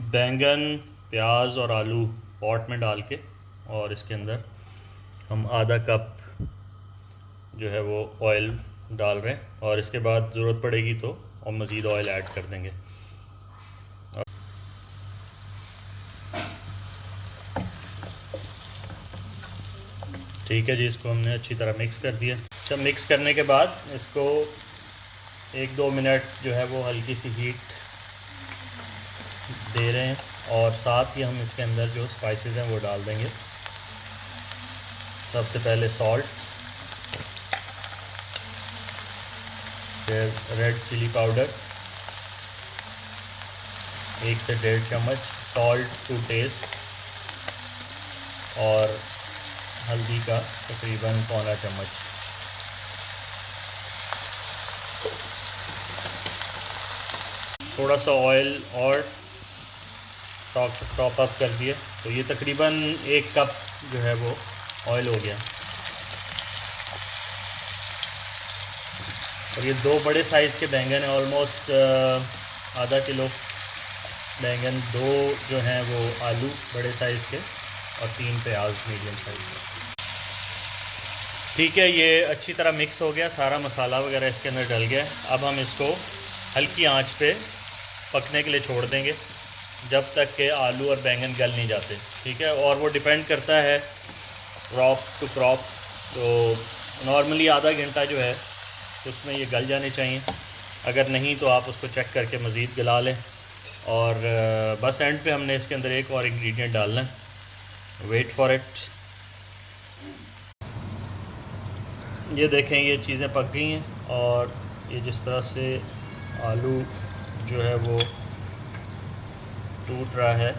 बैंगन, प्याज और आलू पॉट में डाल के और इसके अंदर हम आधा कप जो है वो ऑयल डाल रहे हैं और इसके बाद ज़रूरत पड़ेगी तो और मज़ीद ऑयल ऐड कर देंगे। ठीक है जी, इसको हमने अच्छी तरह मिक्स कर दिया। जब मिक्स करने के बाद इसको 1-2 मिनट जो है वो हल्की सी हीट दे रहे हैं और साथ ही हम इसके अंदर जो स्पाइसेस हैं वो डाल देंगे। सबसे पहले सॉल्ट, फिर रेड चिली पाउडर 1 से 1.5 चम्मच, सॉल्ट टू टेस्ट और हल्दी का तकरीबन पौना चम्मच। थोड़ा सा ऑयल और टॉप अप कर दिए तो ये तकरीबन 1 कप जो है वो ऑयल हो गया। और ये 2 बड़े साइज़ के बैंगन है, ऑलमोस्ट आधा किलो बैंगन, 2 जो हैं वो आलू बड़े साइज़ के और 3 प्याज मीडियम साइज़ के। ठीक है, ये अच्छी तरह मिक्स हो गया, सारा मसाला वगैरह इसके अंदर डल गया। अब हम इसको हल्की आंच पे पकने के लिए छोड़ देंगे जब तक के आलू और बैंगन गल नहीं जाते। ठीक है, और वो डिपेंड करता है क्रॉप टू क्रॉप। तो नॉर्मली आधा घंटा जो है उसमें ये गल जाने चाहिए, अगर नहीं तो आप उसको चेक करके मज़ीद गला लें। और बस एंड पे हमने इसके अंदर एक और इंग्रेडिएंट डालना है, वेट फॉर इट। ये देखें, ये चीज़ें पक गई हैं और ये जिस तरह से आलू जो है वो टूट रहा है,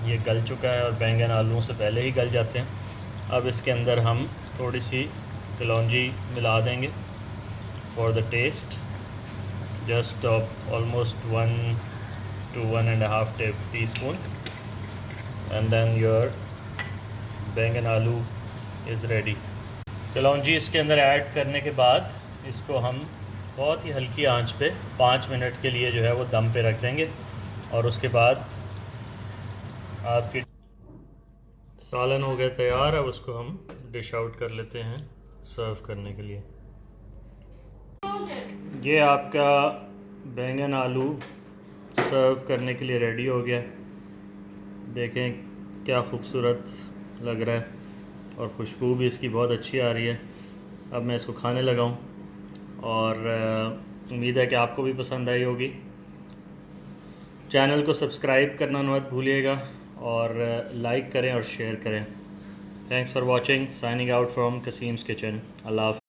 ये गल चुका है और बैंगन आलूओं से पहले ही गल जाते हैं। अब इसके अंदर हम थोड़ी सी कलौंजी मिला देंगे for the taste, just almost 1 to 1.5 teaspoon, and then your baingan aloo is ready. कलौंजी इसके अंदर ऐड करने के बाद इसको हम बहुत ही हल्की आंच पे 5 मिनट के लिए जो है वो दम पे रख देंगे और उसके बाद आपकी सालन हो गया तैयार। अब उसको हम डिश आउट कर लेते हैं सर्व करने के लिए। ये आपका बैंगन आलू सर्व करने के लिए रेडी हो गया। देखें क्या खूबसूरत लग रहा है और खुशबू भी इसकी बहुत अच्छी आ रही है। अब मैं इसको खाने लगा हूँ और उम्मीद है कि आपको भी पसंद आई होगी। चैनल को सब्सक्राइब करना मत भूलिएगा और लाइक करें और शेयर करें। Thanks for watching. Signing out from Kasim's kitchen. अल्लाह हाफ़िज़।